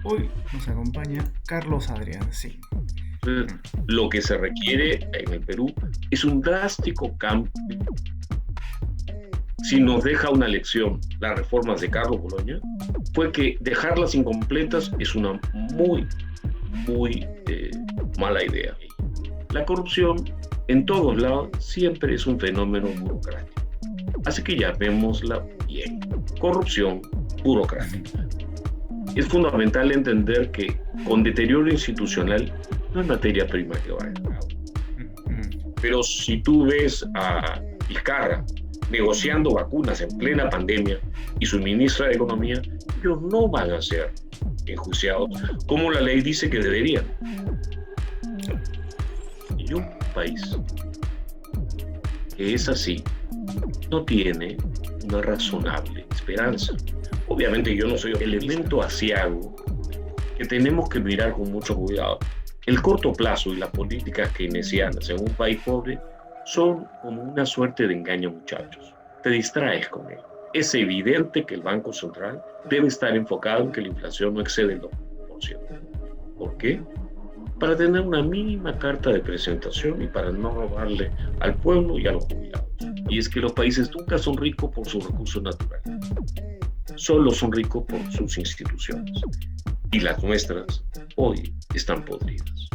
Hoy nos acompaña Carlos Adrián, sí. Entonces, lo que se requiere en el Perú es un drástico cambio. Si nos deja una lección las reformas de Carlos Boloña, fue que dejarlas incompletas es una muy mala idea. La corrupción en todos lados siempre es un fenómeno burocrático. Así que llamémosla bien, corrupción burocrática. Es fundamental entender que con deterioro institucional no es materia prima que va a agua. Pero si tú ves a Vizcarra negociando vacunas en plena pandemia y su ministra de Economía, ellos no van a ser enjuiciados como la ley dice que deberían. Y un país que es así no tiene una razonable esperanza. Obviamente yo no soy el elemento asiago que tenemos que mirar con mucho cuidado. El corto plazo y las políticas keynesianas en un país pobre son como una suerte de engaño, muchachos. Te distraes con él. Es evidente que el Banco Central debe estar enfocado en que la inflación no excede el 2%. ¿Por qué? Para tener una mínima carta de presentación y para no robarle al pueblo y a los jubilados. Y es que los países nunca son ricos por sus recursos naturales, solo son ricos por sus instituciones. Y las nuestras hoy están podridas.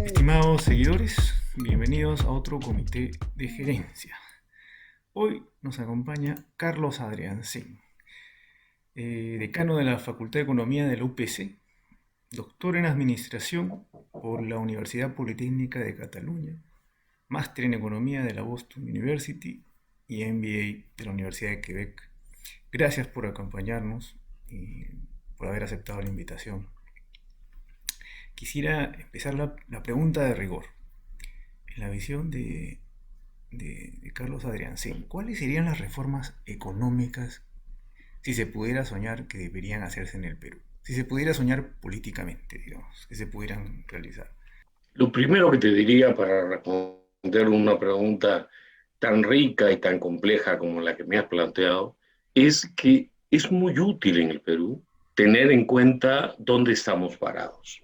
Estimados seguidores, bienvenidos a otro comité de gerencia. Hoy nos acompaña Carlos Adrián, sí, decano de la Facultad de Economía de la UPC, doctor en Administración por la Universidad Politécnica de Cataluña, máster en Economía de la Boston University y MBA de la Universidad de Quebec. Gracias por acompañarnos y por haber aceptado la invitación. Quisiera empezar la pregunta de rigor. En la visión de Carlos Adriancén, ¿cuáles serían las reformas económicas si se pudiera soñar que deberían hacerse en el Perú? Si se pudiera soñar políticamente, digamos, que se pudieran realizar. Lo primero que te diría para responder una pregunta tan rica y tan compleja como la que me has planteado es que es muy útil en el Perú tener en cuenta dónde estamos parados.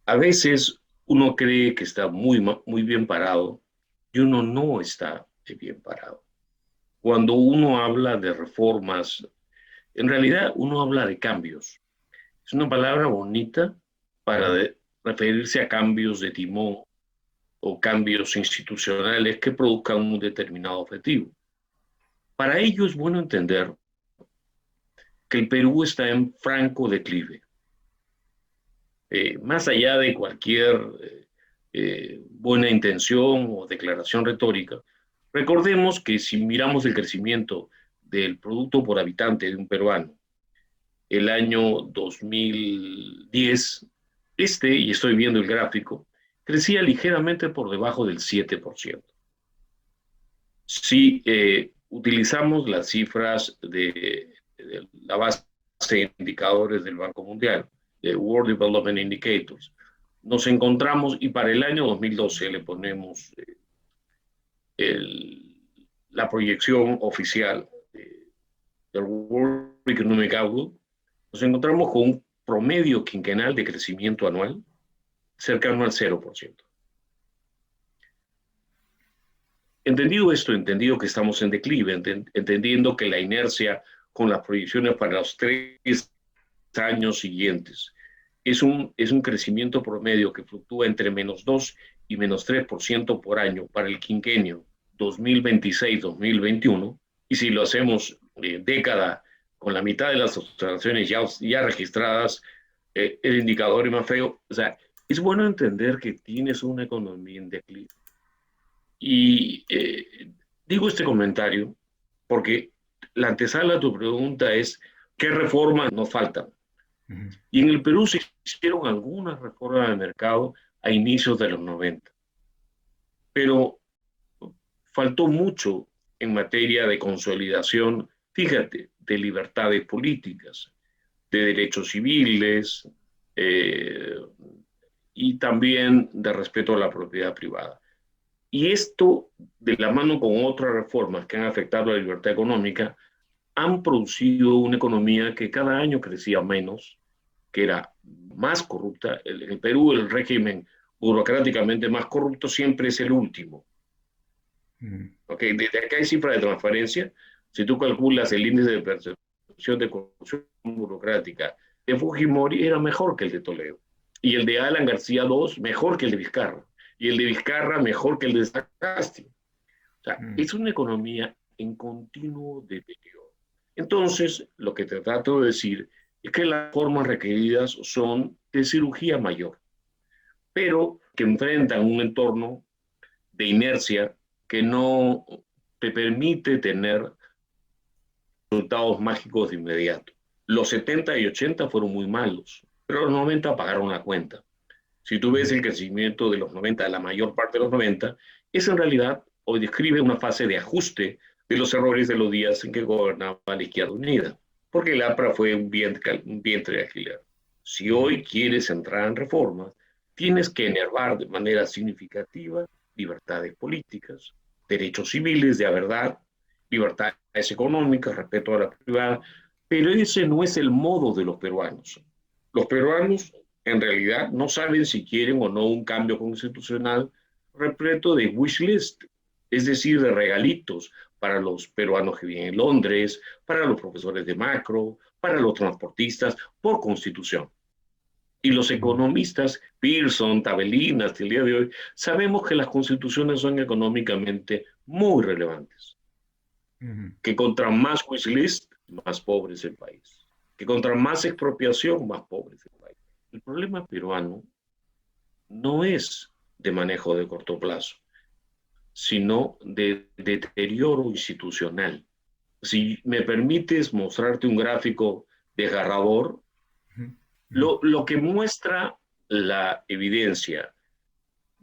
A veces uno cree que está muy bien parado y uno no está bien parado. Cuando uno habla de reformas, en realidad uno habla de cambios. Es una palabra bonita para referirse a cambios de timón o cambios institucionales que produzcan un determinado objetivo. Para ello es bueno entender que el Perú está en franco declive. Más allá de cualquier buena intención o declaración retórica, recordemos que si miramos el crecimiento del producto por habitante de un peruano, el año 2010, y estoy viendo el gráfico, crecía ligeramente por debajo del 7%. Si utilizamos las cifras de la base de indicadores del Banco Mundial, de World Development Indicators, nos encontramos, y para el año 2012 le ponemos el, la proyección oficial del World Economic Outlook, nos encontramos con un promedio quinquenal de crecimiento anual cercano al 0%. Entendido esto, entendido que estamos en declive, entendiendo que la inercia con las proyecciones para los 3 años siguientes es un crecimiento promedio que fluctúa entre -2 y -3% por año para el quinquenio 2026-2021, y si lo hacemos década con la mitad de las observaciones ya registradas, el indicador es más feo. O sea, es bueno entender que tienes una economía en declive. Y digo este comentario porque la antesala a tu pregunta es, ¿qué reformas nos faltan? Uh -huh. Y en el Perú se hicieron algunas reformas de mercado a inicios de los 90, pero faltó mucho en materia de consolidación, fíjate, de libertades políticas, de derechos civiles, eh, y también de respeto a la propiedad privada. Y esto, de la mano con otras reformas que han afectado a la libertad económica, han producido una economía que cada año crecía menos, que era más corrupta. En el Perú, el régimen burocráticamente más corrupto siempre es el último. Okay. Desde acá hay cifra de transparencia. Si tú calculas el índice de percepción de corrupción burocrática de Fujimori, era mejor que el de Toledo. Y el de Alan García II, mejor que el de Vizcarra. Y el de Vizcarra, mejor que el de Sagasti. O sea, es una economía en continuo deterioro. Entonces, lo que te trato de decir es que las formas requeridas son de cirugía mayor, pero que enfrentan un entorno de inercia que no te permite tener resultados mágicos de inmediato. Los 70 y 80 fueron muy malos, pero los 90 pagaron la cuenta. Si tú ves el crecimiento de los 90, la mayor parte de los 90, es en realidad, hoy describe una fase de ajuste de los errores de los días en que gobernaba la Izquierda Unida, porque el APRA fue un vientre de alquiler. Si hoy quieres entrar en reformas, tienes que enervar de manera significativa libertades políticas, derechos civiles de verdad, libertades económicas, respeto a la privada, pero ese no es el modo de los peruanos. Los peruanos en realidad no saben si quieren o no un cambio constitucional repleto de wish list, es decir, de regalitos para los peruanos que viven en Londres, para los profesores de macro, para los transportistas, por constitución. Y los economistas, Pearson, Tabelín, hasta el día de hoy, sabemos que las constituciones son económicamente muy relevantes. Que contra más wish list, más pobre es el país. Que contra más expropiación, más pobre es el país. El problema peruano no es de manejo de corto plazo, sino de deterioro institucional. Si me permites mostrarte un gráfico desgarrador, lo que muestra la evidencia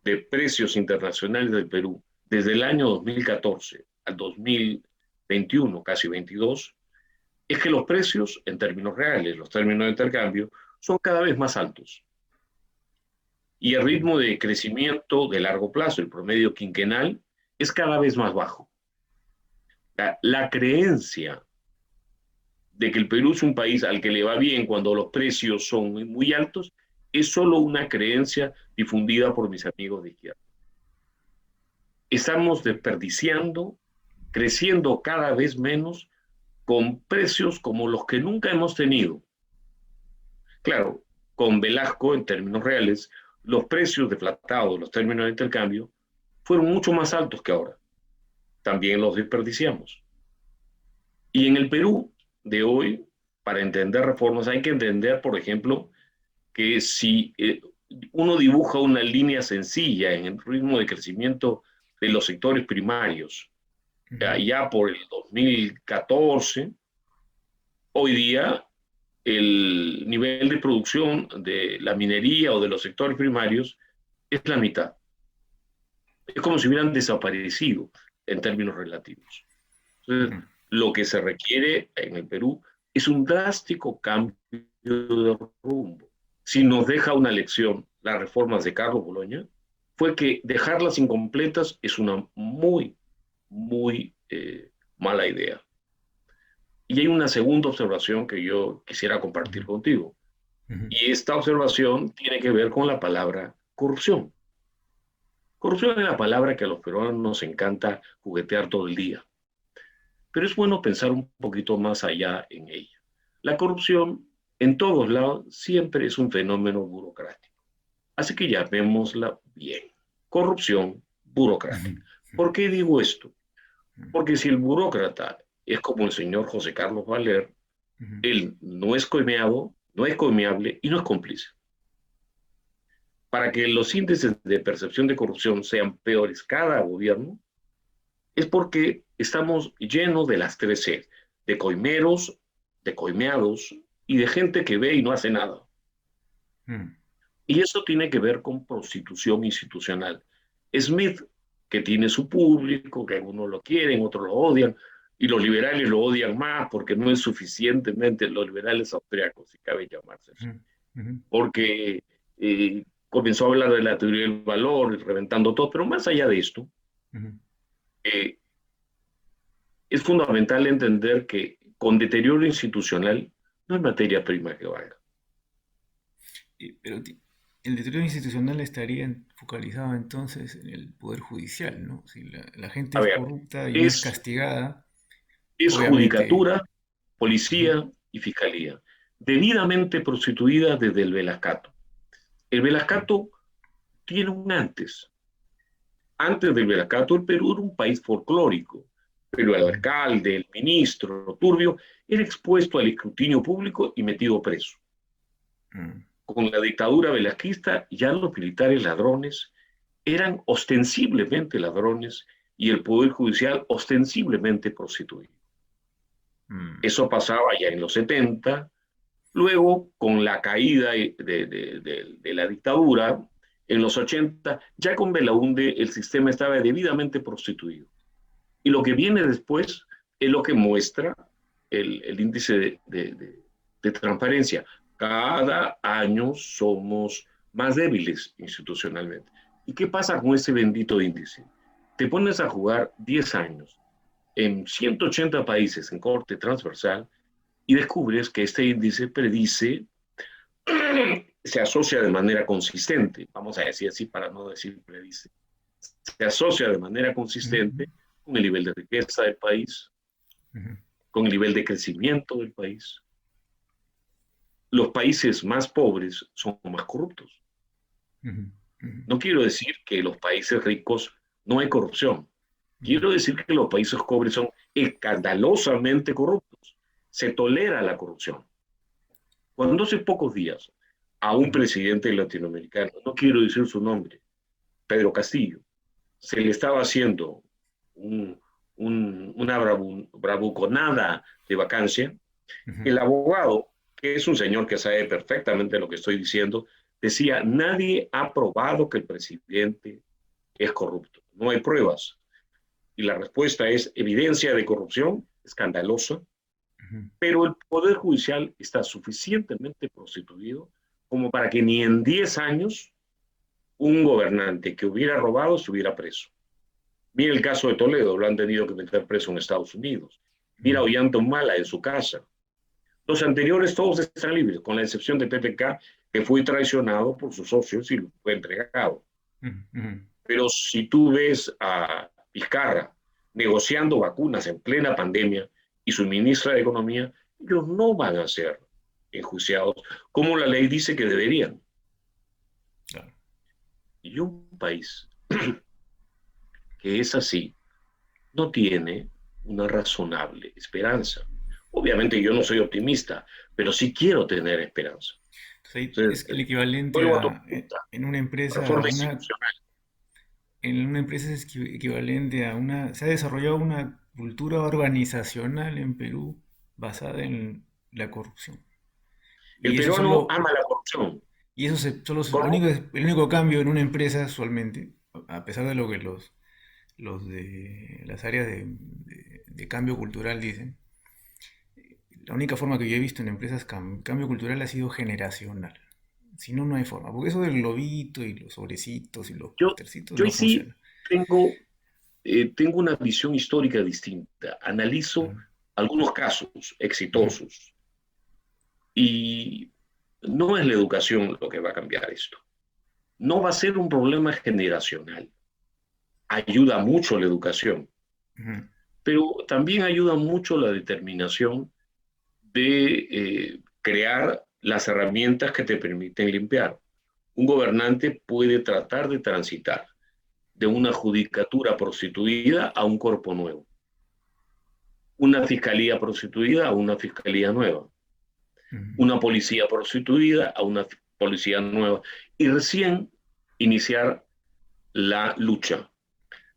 de precios internacionales del Perú desde el año 2014 al 2021, casi 22, es que los precios en términos reales, los términos de intercambio, son cada vez más altos. Y el ritmo de crecimiento de largo plazo, el promedio quinquenal, es cada vez más bajo. La creencia de que el Perú es un país al que le va bien cuando los precios son muy altos es solo una creencia difundida por mis amigos de izquierda. Estamos desperdiciando, creciendo cada vez menos con precios como los que nunca hemos tenido. Claro, con Velasco, en términos reales, los precios deflatados, los términos de intercambio, fueron mucho más altos que ahora. También los desperdiciamos. Y en el Perú de hoy, para entender reformas, hay que entender, por ejemplo, que si uno dibuja una línea sencilla en el ritmo de crecimiento de los sectores primarios, allá por el 2014, hoy día el nivel de producción de la minería o de los sectores primarios es la mitad. Es como si hubieran desaparecido en términos relativos. Entonces, lo que se requiere en el Perú es un drástico cambio de rumbo. Si nos deja una lección las reformas de Carlos Boloña, fue que dejarlas incompletas es una muy mala idea. Y hay una segunda observación que yo quisiera compartir contigo. Y esta observación tiene que ver con la palabra corrupción. Corrupción es la palabra que a los peruanos nos encanta juguetear todo el día. Pero es bueno pensar un poquito más allá en ella. La corrupción, en todos lados, siempre es un fenómeno burocrático. Así que llamémosla bien. Corrupción burocrática. ¿Por qué digo esto? Porque si el burócrata es como el señor José Carlos Valer, él no es coimeado, no es coimeable y no es cómplice. Para que los índices de percepción de corrupción sean peores cada gobierno, es porque estamos llenos de las tres C, de coimeros, de coimeados y de gente que ve y no hace nada. Y eso tiene que ver con prostitución institucional. Smith, que tiene su público, que algunos lo quieren, otros lo odian, y los liberales lo odian más porque no es suficientemente los liberales austriacos, si cabe llamarse así. Porque comenzó a hablar de la teoría del valor, reventando todo, pero más allá de esto, Ujú. eh, es fundamental entender que con deterioro institucional no hay materia prima que valga. Pero el deterioro institucional estaría focalizado entonces en el poder judicial, ¿no? Si la gente A es ver, corrupta y no es es, castigada, es obviamente. judicatura, Ujú. policía y fiscalía, debidamente prostituida desde el Velascato. El Velascato tiene un antes. Antes del Veracato, el Perú era un país folclórico, pero el Ujú. alcalde, el ministro Turbio, era expuesto al escrutinio público y metido preso. Mm. Con la dictadura velasquista, ya los militares ladrones eran ostensiblemente ladrones y el Poder Judicial ostensiblemente prostituido. Mm. Eso pasaba ya en los 70. Luego, con la caída de la dictadura, en los 80, ya con Belaúnde el sistema estaba debidamente prostituido. Y lo que viene después es lo que muestra el índice de transparencia. Cada año somos más débiles institucionalmente. ¿Y qué pasa con ese bendito índice? Te pones a jugar 10 años en 180 países en corte transversal y descubres que este índice predice, se asocia de manera consistente, vamos a decir así para no decir predice, se asocia de manera Ujú. consistente con el nivel de riqueza del país, Ujú. con el nivel de crecimiento del país. Los países más pobres son más corruptos. Ujú. Ujú. No quiero decir que los países ricos no hay corrupción. Ujú. Quiero decir que los países pobres son escandalosamente corruptos. Se tolera la corrupción. Cuando hace pocos días a un Ujú. presidente latinoamericano, no quiero decir su nombre, Pedro Castillo, se le estaba haciendo un, una bravuconada de vacancia, Ujú. el abogado, que es un señor que sabe perfectamente lo que estoy diciendo, decía, nadie ha probado que el presidente es corrupto. No hay pruebas. Y la respuesta es evidencia de corrupción escandalosa, Ujú. pero el Poder Judicial está suficientemente prostituido como para que ni en 10 años un gobernante que hubiera robado estuviera preso. Mira el caso de Toledo, lo han tenido que meter preso en Estados Unidos. Mira Ollanta Humala en su casa. Los anteriores todos están libres, con la excepción de PPK, que fue traicionado por sus socios y fue entregado. Ujú. Ujú. Pero si tú ves a Vizcarra negociando vacunas en plena pandemia y su ministra de Economía, ellos no van a ser enjuiciados como la ley dice que deberían. Claro. Y un país que es así no tiene una razonable esperanza. Obviamente yo no soy optimista, pero sí quiero tener esperanza. Entonces, ahí Entonces, es el equivalente vuelvo a tu a, pregunta, en una empresa, reforma institucional. es equivalente a una, se ha desarrollado una cultura organizacional en Perú basada en la corrupción. El Y eso peruano solo, ama la corrupción. y eso solo ¿Cómo? el único cambio en una empresa usualmente, a pesar de lo que los de las áreas de cambio cultural dicen, la única forma que yo he visto en empresas cambio cultural ha sido generacional. Si no, no hay forma. Porque eso del globito y los sobrecitos y los Yo, postercitos yo no ahí sí funciona. tengo, tengo una visión histórica distinta. Analizo Ujú. algunos casos Ujú. exitosos y no es la educación lo que va a cambiar esto. No va a ser un problema generacional. Ayuda mucho la educación, Ujú. pero también ayuda mucho la determinación de crear las herramientas que te permiten limpiar. Un gobernante puede tratar de transitar de una judicatura prostituida a un cuerpo nuevo, una fiscalía prostituida a una fiscalía nueva, Ujú. una policía prostituida a una policía nueva, y recién iniciar la lucha,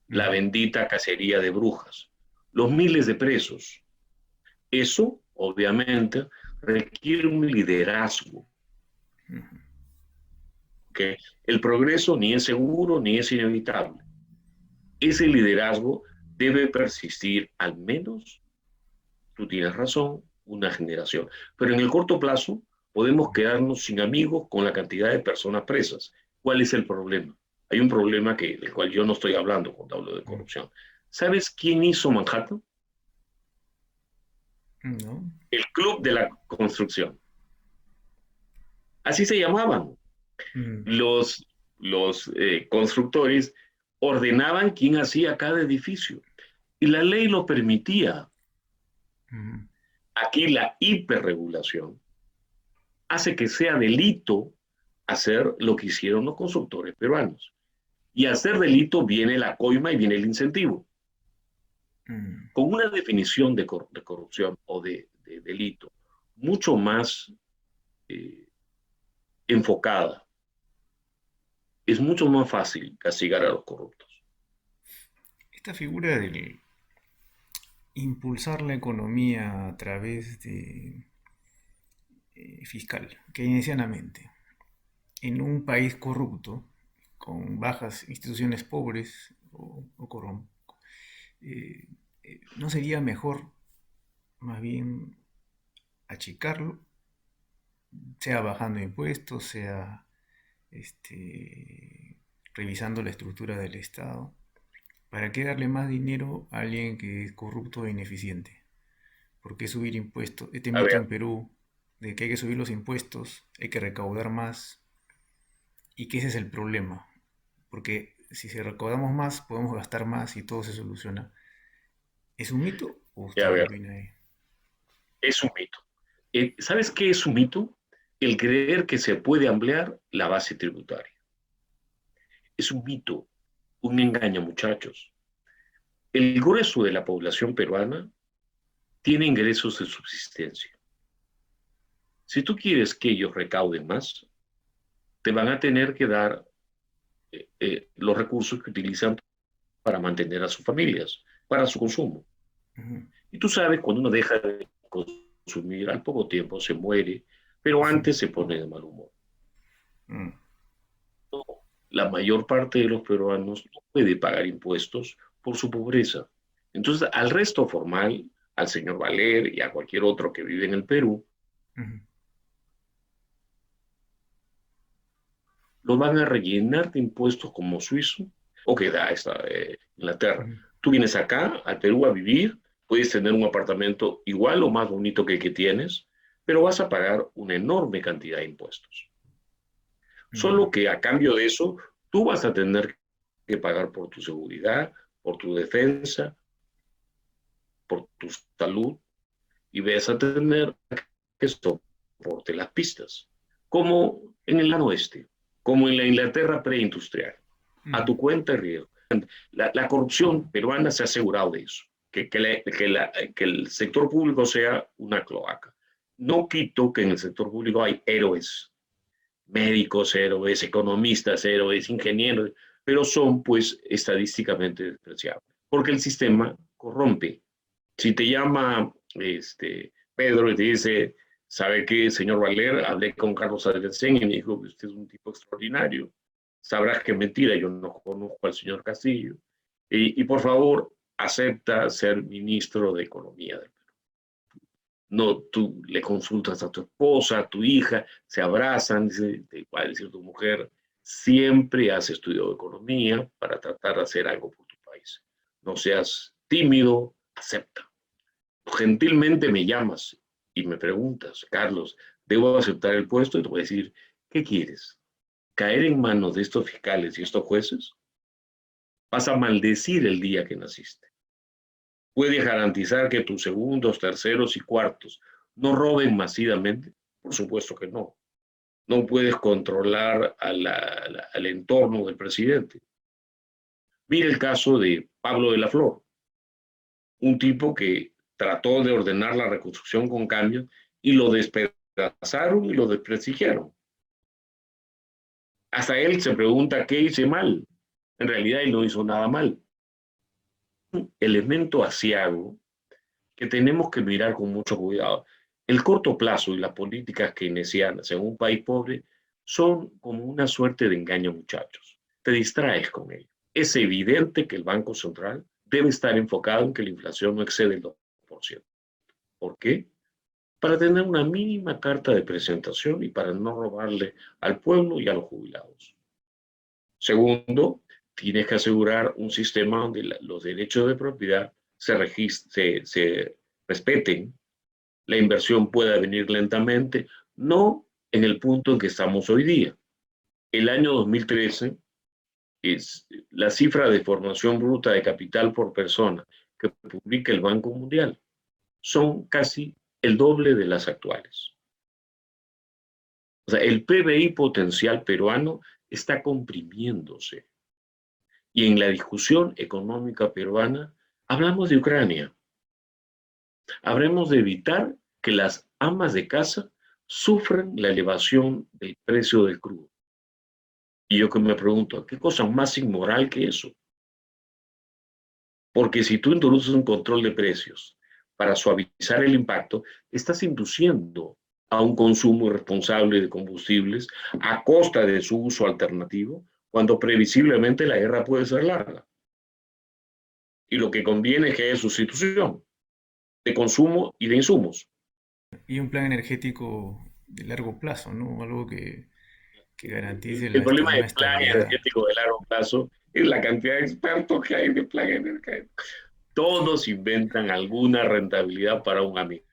la Ujú. bendita cacería de brujas, los miles de presos. Eso, obviamente, requiere un liderazgo, Ujú. que el progreso ni es seguro ni es inevitable. Ese liderazgo debe persistir al menos, tú tienes razón, una generación. Pero en el corto plazo podemos quedarnos sin amigos con la cantidad de personas presas. ¿Cuál es el problema? Hay un problema del cual yo no estoy hablando cuando hablo de Mm. corrupción. ¿Sabes quién hizo Manhattan? ¿No? El Club de la Construcción. Así se llamaban. Mm, Los constructores ordenaban quién hacía cada edificio y la ley lo permitía. mm, Aquí la hiperregulación hace que sea delito hacer lo que hicieron los constructores peruanos. Y al ser delito viene la coima y viene el incentivo. mm. Con una definición de corrupción o de delito mucho más eh, enfocada, es mucho más fácil castigar a los corruptos. Esta figura del impulsar la economía a través de fiscal, keynesianamente, en un país corrupto, con bajas instituciones pobres eh, ¿no sería mejor más bien achicarlo, sea bajando impuestos, sea este, revisando la estructura del Estado? ¿Para qué darle más dinero a alguien que es corrupto e ineficiente? ¿Por qué subir impuestos? Este A mito ver, en Perú de que hay que subir los impuestos, hay que recaudar más y que ese es el problema. Porque si se recaudamos más, podemos gastar más y todo se soluciona. ¿Es un mito o a usted qué ver, opina ahí? es un mito. ¿Sabes qué es un mito? El creer que se puede ampliar la base tributaria. Es un mito, un engaño, muchachos. El grueso de la población peruana tiene ingresos de subsistencia. Si tú quieres que ellos recauden más, te van a tener que dar los recursos que utilizan para mantener a sus familias, para su consumo. Ujú, Y tú sabes, cuando uno deja de consumir, al poco tiempo se muere, pero ujú, antes se pone de mal humor. mm, La mayor parte de los peruanos no puede pagar impuestos por su pobreza. Entonces, al resto formal, al señor Valer y a cualquier otro que vive en el Perú, ujú, lo van a rellenar de impuestos como suizo o que da Inglaterra. ujú, Tú vienes acá, al Perú, a vivir, puedes tener un apartamento igual o más bonito que el que tienes, pero vas a pagar una enorme cantidad de impuestos. mm, Solo que a cambio de eso, tú vas a tener que pagar por tu seguridad, por tu defensa, por tu salud, y vas a tener que soporte las pistas, como en el lado oeste, como en la Inglaterra preindustrial, a mm, tu cuenta y riesgo. La corrupción peruana se ha asegurado de eso, que el sector público sea una cloaca. No quito que en el sector público hay héroes, médicos héroes, economistas héroes, ingenieros, pero son pues estadísticamente despreciables, porque el sistema corrompe. Si te llama Pedro y te dice, ¿sabe qué, señor Valer? Hablé con Carlos Adrián y me dijo que usted es un tipo extraordinario. Sabrás que es mentira, yo no conozco al señor Castillo. Y por favor, acepta ser ministro de Economía. No, tú le consultas a tu esposa, a tu hija, se abrazan, te va a decir tu mujer, siempre has estudiado economía para tratar de hacer algo por tu país. No seas tímido, acepta. Gentilmente me llamas y me preguntas, Carlos, ¿debo aceptar el puesto? Y te voy a decir, ¿qué quieres? ¿Caer en manos de estos fiscales y estos jueces? Vas a maldecir el día que naciste. ¿Puedes garantizar que tus segundos, terceros y cuartos no roben masivamente? Por supuesto que no. No puedes controlar al entorno del presidente. Mira el caso de Pablo de la Flor, un tipo que trató de ordenar la reconstrucción con cambios y lo despedazaron y lo desprestigiaron. Hasta él se pregunta qué hice mal. En realidad él no hizo nada mal. Un elemento asiago que tenemos que mirar con mucho cuidado. El corto plazo y las políticas keynesianas en un país pobre son como una suerte de engaño, muchachos. Te distraes con ello. Es evidente que el Banco Central debe estar enfocado en que la inflación no excede el 2%. ¿Por qué? Para tener una mínima carta de presentación y para no robarle al pueblo y a los jubilados. Segundo, tienes que asegurar un sistema donde los derechos de propiedad se respeten, la inversión pueda venir lentamente, no en el punto en que estamos hoy día. El año 2013 es la cifra de formación bruta de capital por persona que publica el Banco Mundial. Son casi el doble de las actuales. O sea, el PBI potencial peruano está comprimiéndose. Y en la discusión económica peruana hablamos de Ucrania. Habremos de evitar que las amas de casa sufran la elevación del precio del crudo. Y yo que me pregunto, ¿qué cosa más inmoral que eso? Porque si tú introduces un control de precios para suavizar el impacto, estás induciendo a un consumo irresponsable de combustibles a costa de su uso alternativo, cuando previsiblemente la guerra puede ser larga. Y lo que conviene es que haya sustitución de consumo y de insumos. Y un plan energético de largo plazo, ¿no? Algo que garantice El problema una del plan estabilidad. energético de largo plazo es la cantidad de expertos que hay de plan energético. Todos inventan alguna rentabilidad para un amigo.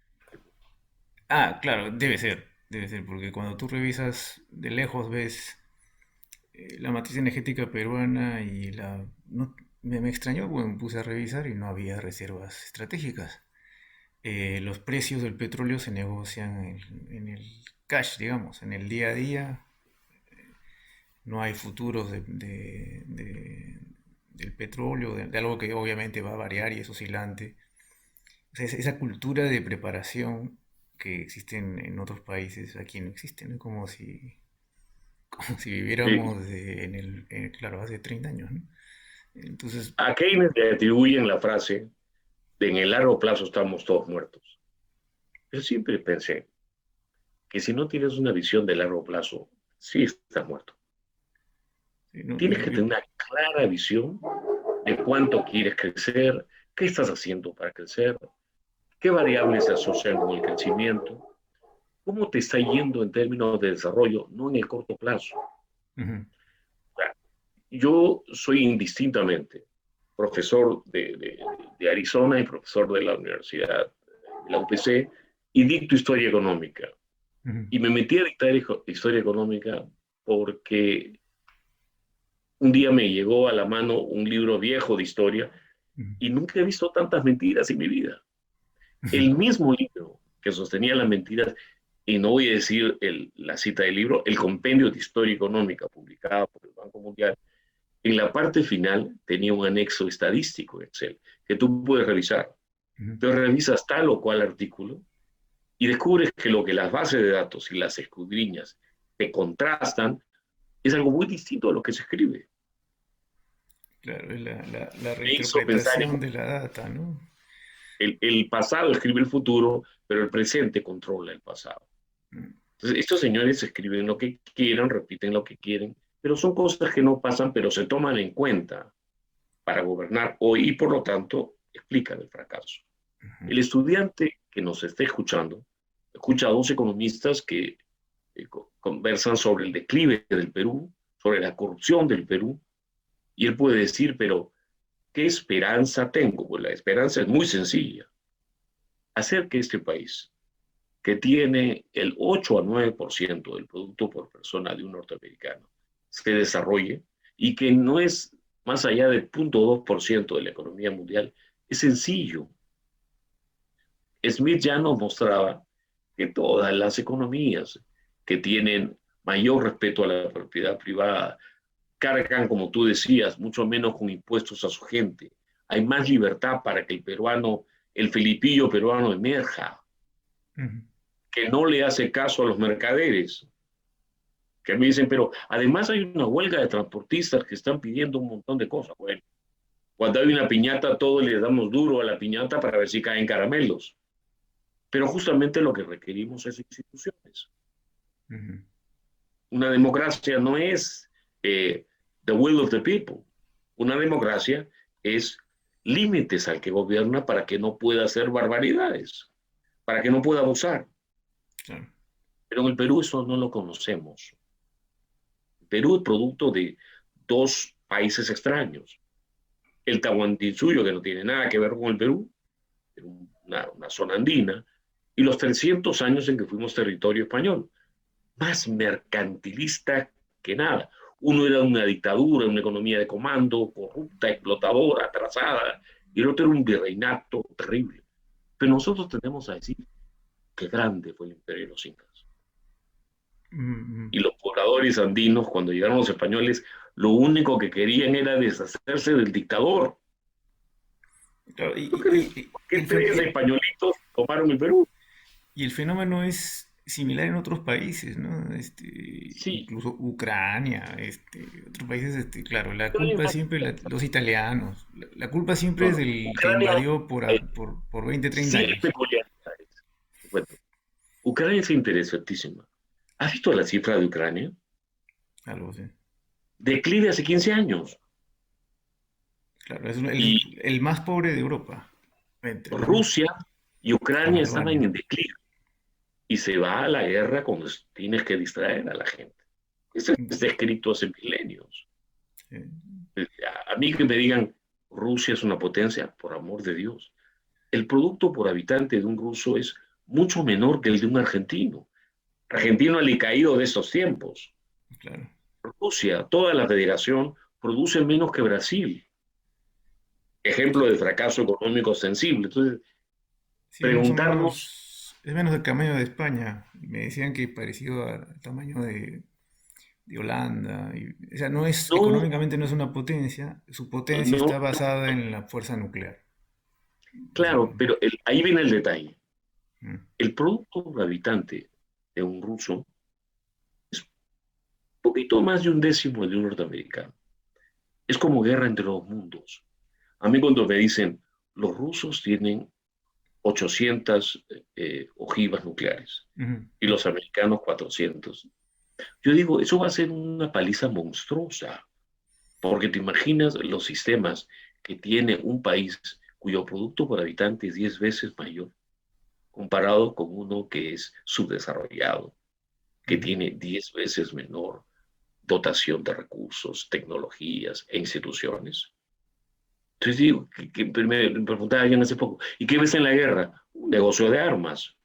Ah, claro, debe ser, porque cuando tú revisas de lejos ves la matriz energética peruana y me extrañó, bueno, me puse a revisar y no había reservas estratégicas. Los precios del petróleo se negocian en el cash, digamos, en el día a día. No hay futuros del petróleo, de algo que obviamente va a variar y es oscilante. O sea, esa cultura de preparación que existe en otros países, aquí no existe, ¿no? Como si viviéramos claro, hace 30 años, ¿no? Entonces, A Keynes le atribuyen la frase de en el largo plazo estamos todos muertos. Yo siempre pensé que si no tienes una visión de largo plazo, sí estás muerto. sí, no, Tienes que tener una clara visión de cuánto quieres crecer, qué estás haciendo para crecer, qué variables se asocian con el crecimiento, cómo te está yendo en términos de desarrollo, no en el corto plazo. ujú, Yo soy indistintamente profesor de Arizona y profesor de la Universidad de la UPC y dicto historia económica. ujú, Y me metí a dictar historia económica porque un día me llegó a la mano un libro viejo de historia ujú, y nunca he visto tantas mentiras en mi vida. ujú, El mismo libro que sostenía las mentiras, y no voy a decir la cita del libro, el compendio de historia económica publicado por el Banco Mundial, en la parte final tenía un anexo estadístico Excel que tú puedes revisar. ujú. Entonces revisas tal o cual artículo y descubres que lo que las bases de datos y las escudriñas te contrastan es algo muy distinto a lo que se escribe. Claro, es la Me hizo pensar en reinterpretación de la data, ¿no? el pasado escribe el futuro, pero el presente controla el pasado. Mm, Entonces, estos señores escriben lo que quieren, repiten lo que quieren, pero son cosas que no pasan, pero se toman en cuenta para gobernar hoy y por lo tanto explican el fracaso. ujú. El estudiante que nos esté escuchando, escucha a dos economistas que conversan sobre el declive del Perú, sobre la corrupción del Perú, y él puede decir, pero ¿qué esperanza tengo? Pues la esperanza es muy sencilla, hacer que este país, que tiene el 8 a 9% del producto por persona de un norteamericano, se desarrolle y que no es más allá del 0.2% de la economía mundial, es sencillo. Smith ya nos mostraba que todas las economías que tienen mayor respeto a la propiedad privada cargan, como tú decías, mucho menos con impuestos a su gente. Hay más libertad para que el peruano, el filipillo peruano emerja, Ujú. que no le hace caso a los mercaderes, que me dicen, pero además hay una huelga de transportistas que están pidiendo un montón de cosas. Bueno, cuando hay una piñata, todos le damos duro a la piñata para ver si caen caramelos. Pero justamente lo que requerimos es instituciones. Ujú. Una democracia no es the will of the people. Una democracia es límites al que gobierna para que no pueda hacer barbaridades, para que no pueda abusar. Claro. Pero en el Perú eso no lo conocemos. El Perú es producto de dos países extraños. El Tahuantinsuyo, que no tiene nada que ver con el Perú, una zona andina, y los 300 años en que fuimos territorio español, más mercantilista que nada. Uno era una dictadura, una economía de comando, corrupta, explotadora, atrasada, y el otro era un virreinato terrible. Pero nosotros tendemos a decir que grande fue el imperio de los incas. Mm, Y los pobladores andinos, cuando llegaron los españoles, lo único que querían era deshacerse del dictador. claro, ¿Tú crees que tres españolitos tomaron el Perú? y el fenómeno es similar en otros países, ¿no? Sí, Incluso Ucrania, otros países, claro, la Ucrania es culpa más siempre intensa. los italianos, la culpa siempre No, es no. del que Ucrania invadió hay por 20, 30 seis años. peculiaridades. Bueno, Ucrania es interesantísima. ¿Has visto la cifra de Ucrania? Algo así. Declive hace 15 años. Claro, es Y el más pobre de Europa, Rusia y con Ucrania estaban Albania. en declive. Y se va a la guerra cuando tienes que distraer a la gente. Eso está escrito hace milenios. Sí. A mí que me digan Rusia es una potencia, por amor de Dios. El producto por habitante de un ruso es mucho menor que el de un argentino. Argentino al caído de estos tiempos. Claro. Rusia, toda la federación, produce menos que Brasil. Ejemplo de fracaso económico sensible. Entonces, Sí, preguntarnos, es menos del tamaño de España. Me decían que parecido al tamaño de Holanda. O sea, no, económicamente no es una potencia, su potencia no, está basada en la fuerza nuclear. Eso es claro, pero ahí viene el detalle. mm, El producto por habitante de un ruso es un poquito más de un décimo de un norteamericano. Es como guerra entre los mundos. A mí cuando me dicen, los rusos tienen 800 ojivas nucleares ujú, y los americanos 400. Yo digo, eso va a ser una paliza monstruosa, porque te imaginas los sistemas que tiene un país cuyo producto por habitante es 10 veces mayor comparado con uno que es subdesarrollado, que ujú. tiene 10 veces menor dotación de recursos, tecnologías e instituciones. Entonces digo, me preguntaba alguien hace poco, ¿y qué ves en la guerra? Un negocio de armas.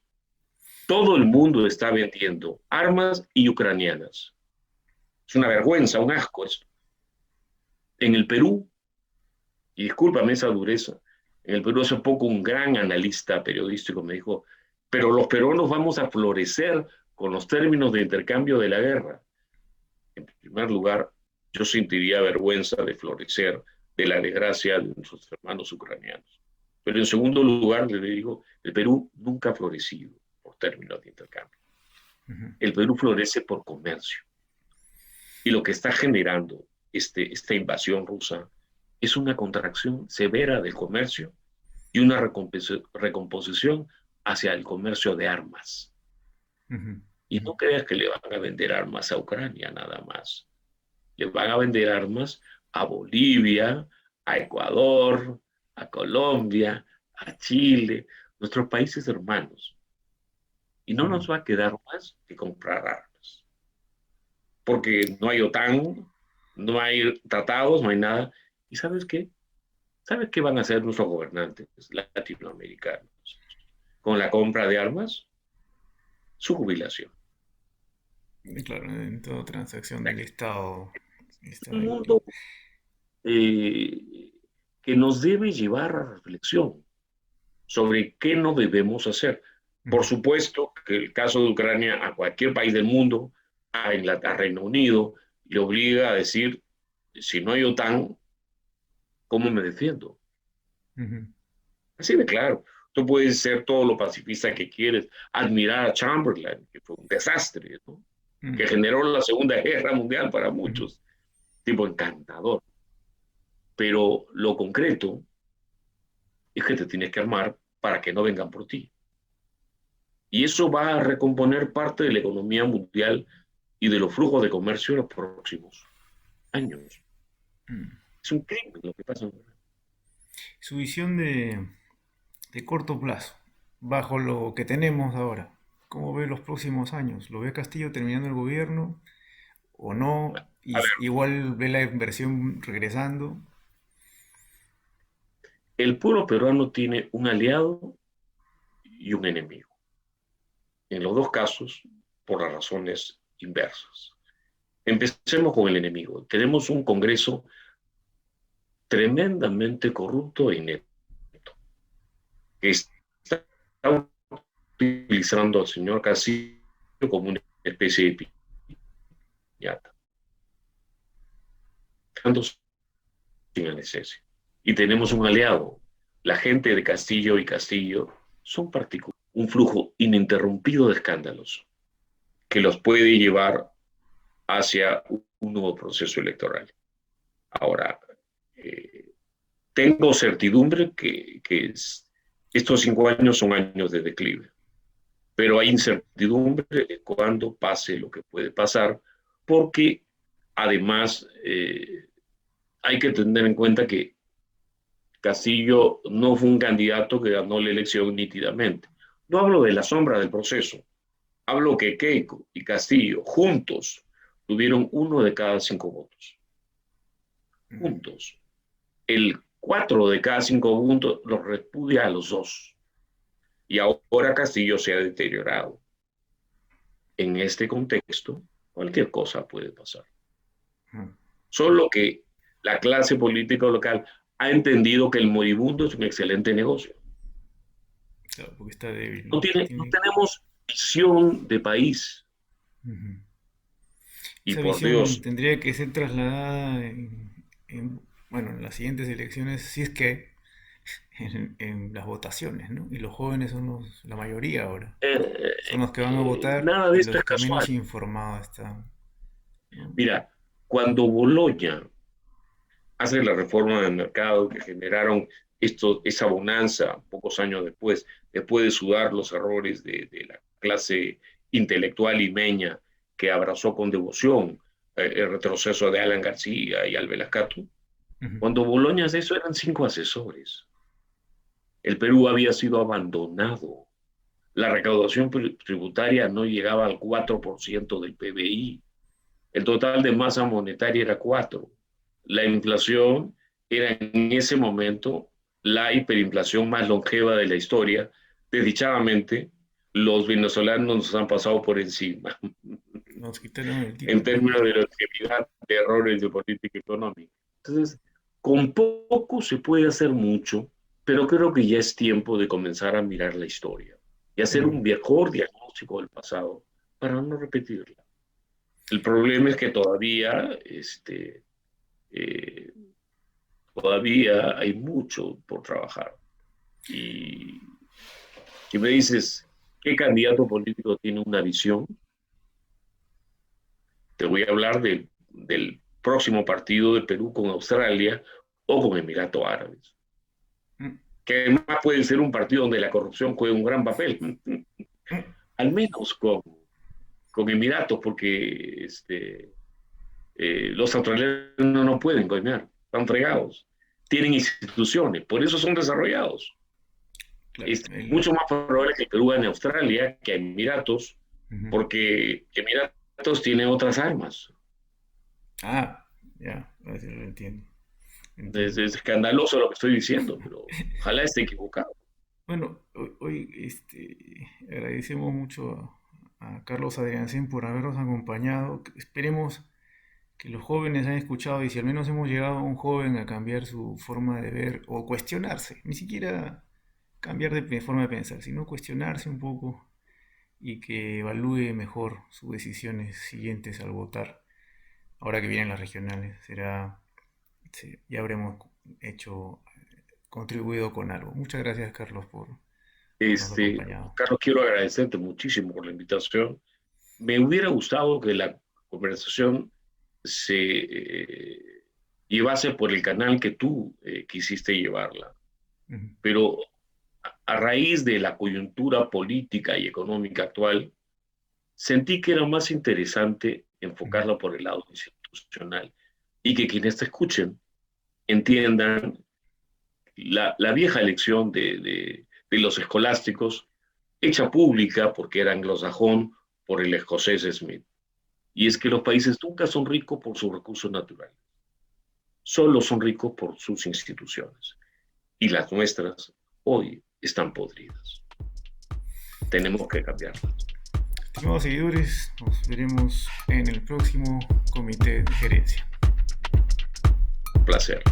Todo el mundo está vendiendo armas y ucranianas. Es una vergüenza, un asco esto. En el Perú, y discúlpame esa dureza, en el Perú hace poco un gran analista periodístico me dijo, pero los peruanos vamos a florecer con los términos de intercambio de la guerra. En primer lugar, yo sentiría vergüenza de florecer de la desgracia de nuestros hermanos ucranianos. Pero en segundo lugar, le digo, el Perú nunca ha florecido por términos de intercambio. El Perú florece por comercio. Y lo que está generando esta invasión rusa es una contracción severa del comercio y una recomposición hacia el comercio de armas. Ujú, Y ujú. no creas que le van a vender armas a Ucrania nada más. Le van a vender armas a Bolivia, a Ecuador, a Colombia, a Chile, nuestros países hermanos. Y no Ujú. nos va a quedar más que comprar armas. Porque no hay OTAN, no hay tratados, no hay nada. ¿Y sabes qué? ¿Sabes qué van a hacer nuestros gobernantes latinoamericanos con la compra de armas? Su jubilación. Claro, en toda transacción del Estado está Un ahí. mundo eh, que nos debe llevar a reflexión sobre qué no debemos hacer. Por Ujú, supuesto que el caso de Ucrania a cualquier país del mundo, a Inglaterra, a Reino Unido, le obliga a decir, si no hay OTAN, ¿cómo me defiendo? ujú, Así de claro. Tú puedes ser todo lo pacifista que quieres, admirar a Chamberlain, que fue un desastre, ¿no? ujú, Que generó la Segunda Guerra Mundial para ujú, muchos, tipo encantador. Pero lo concreto es que te tienes que armar para que no vengan por ti. Y eso va a recomponer parte de la economía mundial y de los flujos de comercio en los próximos años. ujú. Es un crimen lo que pasa. Su visión de corto plazo, bajo lo que tenemos ahora. ¿Cómo ve los próximos años? ¿Lo ve Castillo terminando el gobierno? o no, y A ver, igual ve la inversión regresando. el pueblo peruano tiene un aliado y un enemigo. En los dos casos, por las razones inversas. Empecemos con el enemigo. Tenemos un Congreso tremendamente corrupto e inepto, que está utilizando al señor Castillo como una especie de piñata, sin anestesia. Y tenemos un aliado. La gente de Castillo y Castillo son particulares. Un flujo ininterrumpido de escándalos que los puede llevar hacia un nuevo proceso electoral. Ahora, eh, tengo certidumbre que estos 5 años son años de declive, pero hay incertidumbre de cuándo pase lo que puede pasar, porque además hay que tener en cuenta que Castillo no fue un candidato que ganó la elección nítidamente. No hablo de la sombra del proceso, hablo que Keiko y Castillo juntos tuvieron 1 de cada 5 votos. Juntos. El 4 de cada 5 votos los repudia a los dos. Y ahora Castillo se ha deteriorado. En este contexto, cualquier cosa puede pasar. Solo que la clase política local ha entendido que el moribundo es un excelente negocio. Claro, porque está débil, No, ¿no? no tenemos visión de país. Ujú. Y Esa por visión Dios, tendría que ser trasladada bueno, en las siguientes elecciones, si es que en las votaciones, ¿no? Y los jóvenes son la mayoría ahora. Son los que van a votar nada de y esto los es que casual. menos informados están, ¿no? Mira, cuando Boloña hace la reforma del mercado que generaron esa bonanza pocos años después de sudar los errores de la clase intelectual limeña que abrazó con devoción el retroceso de Alan García y Albert Cato. Ujú. Cuando Boloña hace eso eran 5 asesores. El Perú había sido abandonado. La recaudación tributaria no llegaba al 4% del PBI. El total de masa monetaria era 4. La inflación era en ese momento la hiperinflación más longeva de la historia. Desdichadamente, los venezolanos nos han pasado por encima Nos quitaron el en título. términos de longevidad de errores de política económica. Entonces, con poco se puede hacer mucho, pero creo que ya es tiempo de comenzar a mirar la historia y hacer Ujú. un mejor diagnóstico del pasado para no repetirla. El problema es que eh, todavía hay mucho por trabajar. Y si me dices, ¿qué candidato político tiene una visión? Te voy a hablar del próximo partido de Perú con Australia o con Emiratos Árabes, Mm, que además puede ser un partido donde la corrupción juega un gran papel, mm. al menos con Emiratos, porque los australianos no pueden coimear, están fregados, tienen instituciones, por eso son desarrollados. Claro. Es mucho más probable que Perú gane a Australia que a Emiratos, Ujú. porque Emiratos tiene otras armas. Ah, ya, a ver si lo entiendo. Es Entiendo. escandaloso lo que estoy diciendo, pero ojalá esté equivocado. Bueno, hoy, agradecemos mucho a Carlos Adriancén por habernos acompañado. Esperemos que los jóvenes hayan escuchado y si al menos hemos llegado a un joven a cambiar su forma de ver o cuestionarse, ni siquiera cambiar de forma de pensar, sino cuestionarse un poco y que evalúe mejor sus decisiones siguientes al votar. Ahora que vienen las regionales, sí, ya habremos hecho, contribuido con algo. Muchas gracias, Carlos, por habernos acompañado. Carlos, quiero agradecerte muchísimo por la invitación. Me hubiera gustado que la conversación se llevase por el canal que tú quisiste llevarla, Ujú. pero a raíz de la coyuntura política y económica actual, sentí que era más interesante Ujú. enfocarla por el lado institucional y que quienes te escuchen entiendan la vieja elección de los escolásticos, hecha pública porque era anglosajón por el escocés Smith. Y es que los países nunca son ricos por sus recursos naturales, solo son ricos por sus instituciones. Y las nuestras hoy están podridas. Tenemos que cambiarlas. Estimados seguidores, nos veremos en el próximo comité de gerencia. Un placer.